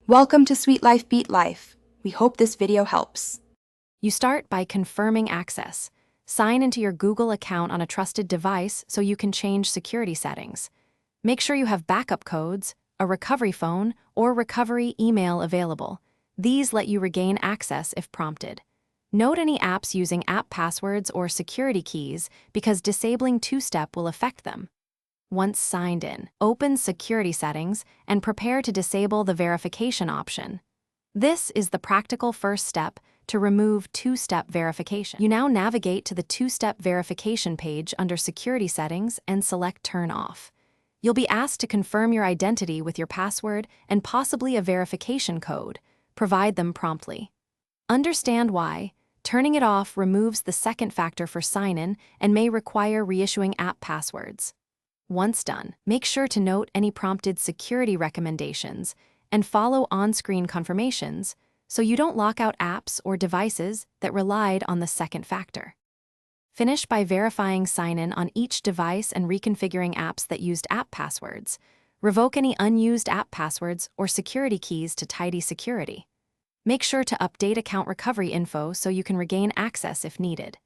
Welcome to Sweet Life Beat Life. We hope this video helps. You start by confirming access. Sign into your Google account on a trusted device so you can change security settings. Make sure you have backup codes, a recovery phone, or recovery email available. These let you regain access if prompted. Note any apps using app passwords or security keys because disabling two-step will affect them. Once signed in, open Security Settings and prepare to disable the verification option. This is the practical first step to remove two-step verification. You now navigate to the two-step verification page under Security Settings and select Turn Off. You'll be asked to confirm your identity with your password and possibly a verification code. Provide them promptly. Understand why. Turning it off removes the second factor for sign-in and may require reissuing app passwords. Once done, make sure to note any prompted security recommendations and follow on-screen confirmations so you don't lock out apps or devices that relied on the second factor. Finish by verifying sign-in on each device and reconfiguring apps that used app passwords. Revoke any unused app passwords or security keys to tidy security. Make sure to update account recovery info so you can regain access if needed.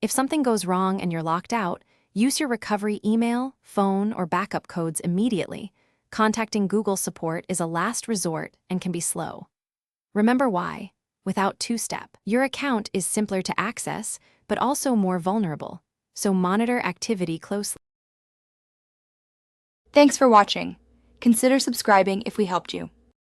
If something goes wrong and you're locked out, use your recovery email, phone, or backup codes immediately. Contacting Google support is a last resort and can be slow. Remember why. Without two-step, your account is simpler to access, but also more vulnerable. So monitor activity closely. Thanks for watching. Consider subscribing if we helped you.